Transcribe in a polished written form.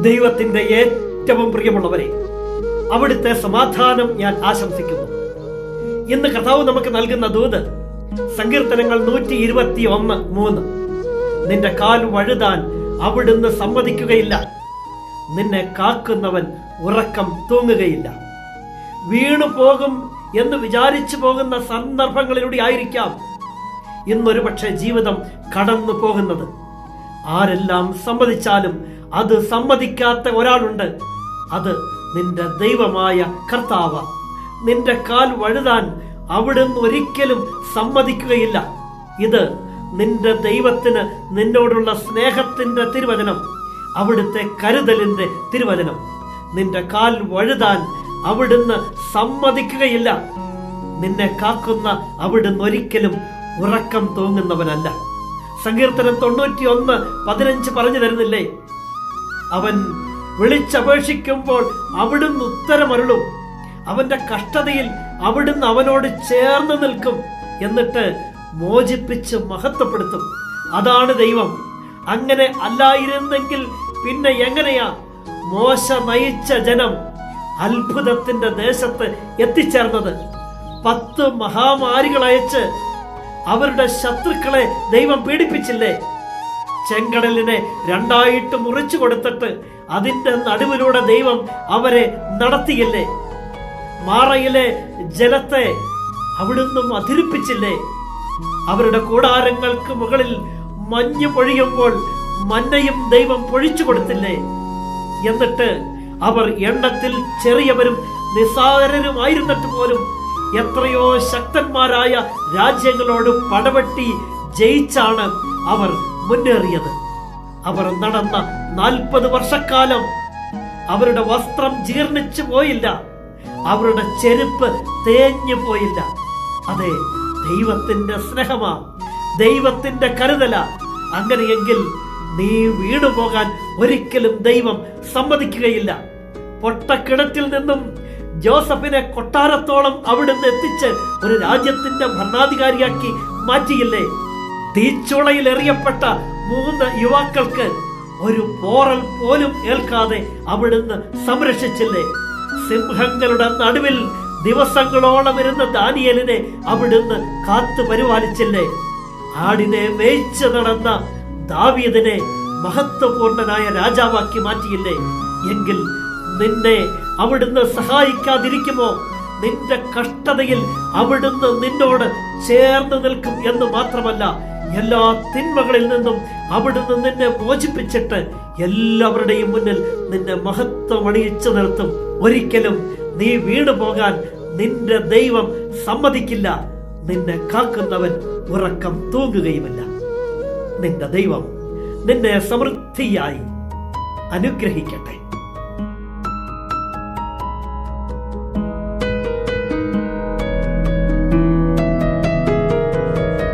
ദൈവത്തിന്റെ ഏറ്റവും പ്രിയമുള്ളവരെ, അവിടുത്തെ സമാധാനം ഞാൻ ആശംസിക്കുന്നു. ഇന്ന് കർത്താവ് നമുക്ക് നൽകുന്ന ദൂത് സങ്കീർത്തനങ്ങൾ 121:3. നിന്റെ കാൽ വഴുതാൻ അവിടുന്ന് സമ്മതിക്കുകയില്ല, നിന്നെ കാക്കുന്നവൻ ഉറക്കം തൂങ്ങുകയില്ല. വീണു പോകും എന്ന് വിചാരിച്ചു പോകുന്ന സന്ദർഭങ്ങളിലൂടെ ആയിരിക്കാം ഇന്നൊരു പക്ഷേ ജീവിതം കടന്നു പോകുന്നത്. ആരെല്ലാം സമ്മതിച്ചാലും അത് സമ്മതിക്കാത്ത ഒരാളുണ്ട്. അത് നിന്റെ ദൈവമായ കർത്താവ്. നിന്റെ കാൽ വഴുതാൻ അവിടുന്ന് ഒരിക്കലും സമ്മതിക്കുകയില്ല. ഇത് നിന്റെ ദൈവത്തിന് നിന്നോടുള്ള സ്നേഹത്തിന്റെ തിരുവചനം, അവിടുത്തെ കരുതലിന്റെ തിരുവചനം. നിന്റെ കാൽ വഴുതാൻ അവിടുന്ന് സമ്മതിക്കുകയില്ല. നിന്നെ കാക്കുന്ന അവിടുന്ന് ഒരിക്കലും ഉറക്കം തൂങ്ങുന്നവനല്ല. സങ്കീർത്തനം 91:15 പറഞ്ഞു തരുന്നില്ലേ? അവൻ വിളിച്ചപേക്ഷിക്കുമ്പോൾ അവിടുന്ന് ഉത്തരമരുളും, അവന്റെ കഷ്ടതയിൽ അവിടുന്ന് അവനോട് ചേർന്ന് നിൽക്കും, എന്നിട്ട് മോചിപ്പിച്ച് മഹത്വപ്പെടുത്തും. അതാണ് ദൈവം. അങ്ങനെ അല്ലായിരുന്നെങ്കിൽ പിന്നെ എങ്ങനെയാ മോശ നയിച്ച ജനം അത്ഭുതത്തിന്റെ ദേശത്ത് എത്തിച്ചേർന്നത്? 10 മഹാമാരികൾ അയച്ച് അവരുടെ ശത്രുക്കളെ ദൈവം പീഡിപ്പിച്ചില്ലേ? ചെങ്കടലിനെ 2 മുറിച്ചു കൊടുത്തിട്ട് അതിന്റെ നടുവിലൂടെ ദൈവം അവരെ നടത്തിയില്ലേ? മാറയിലെ ജലത്തെ അവിടുന്ന് മധുരിപ്പിച്ചില്ലേ? അവരുടെ കൂടാരങ്ങൾക്ക് മുകളിൽ മഞ്ഞ് പൊഴിയുമ്പോൾ മന്നയും ദൈവം പൊഴിച്ചു കൊടുത്തില്ലേ? എന്നിട്ട് അവർ എണ്ണത്തിൽ ചെറിയവരും നിസ്സാരരുമായിരുന്നിട്ട് പോലും എത്രയോ ശക്തന്മാരായ രാജ്യങ്ങളോട് പടവെട്ടി ജയിച്ചാണ് അവർ മുന്നേറിയത്. അവർ നടന്ന 40 വർഷക്കാലം അവരുടെ വസ്ത്രം ജീർണിച്ചു പോയില്ല, അവരുടെ ചെരുപ്പ് തേഞ്ഞു പോയില്ല. അതെ, ദൈവത്തിന്റെ സ്നേഹമാ, ദൈവത്തിന്റെ കരുതല. അങ്ങനെയെങ്കിൽ നീ വീണുപോകാൻ ഒരിക്കലും ദൈവം സമ്മതിക്കുകയില്ല. പൊട്ടക്കിണറ്റിൽ നിന്നും ജോസഫിനെ കൊട്ടാരത്തോളം അവിടുന്ന് എത്തിച്ച് ഒരു രാജ്യത്തിന്റെ ഭരണാധികാരിയാക്കി മാറ്റിയില്ലേ? തീച്ചുളയിൽ എറിയപ്പെട്ട 3 യുവാക്കൾക്ക് ഒരു പോറൽ പോലും ഏൽക്കാതെ അവിടുന്ന് സംരക്ഷിച്ചില്ലേ? സിംഹങ്ങളുടെ നടുവിൽ ദിവസങ്ങളോളം ഇരുന്ന ദാനിയേലിനെ അവിടുന്ന് കാത്തു പരിപാലിച്ചില്ലേ? ആടിനെ മേയിച്ച് നടന്ന ദാവീദിനെ മഹത്വപൂർണനായ രാജാവാക്കി മാറ്റിയില്ലേ? എങ്കിൽ നിന്നെ അവിടുന്ന് സഹായിക്കാതിരിക്കുമോ? നിന്റെ കഷ്ടതയിൽ അവിടുന്ന് നിന്നോട് ചേർന്ന് നിൽക്കും എന്ന് മാത്രമല്ല, എല്ലാ തിന്മകളിൽ നിന്നും അവിടുന്ന് നിന്നെ മോചിപ്പിച്ചിട്ട് എല്ലാവരുടെയും മുന്നിൽ നിന്നെ മഹത്വം അണിയിച്ചു നിർത്തും. ഒരിക്കലും നീ വീണു പോകാൻ നിന്റെ ദൈവം സമ്മതിക്കില്ല. നിന്നെ കാക്കുന്നവൻ ഉറക്കം തൂങ്ങുകയുമില്ല. നിന്റെ ദൈവം നിന്നെ സമൃദ്ധിയായി അനുഗ്രഹിക്കട്ടെ.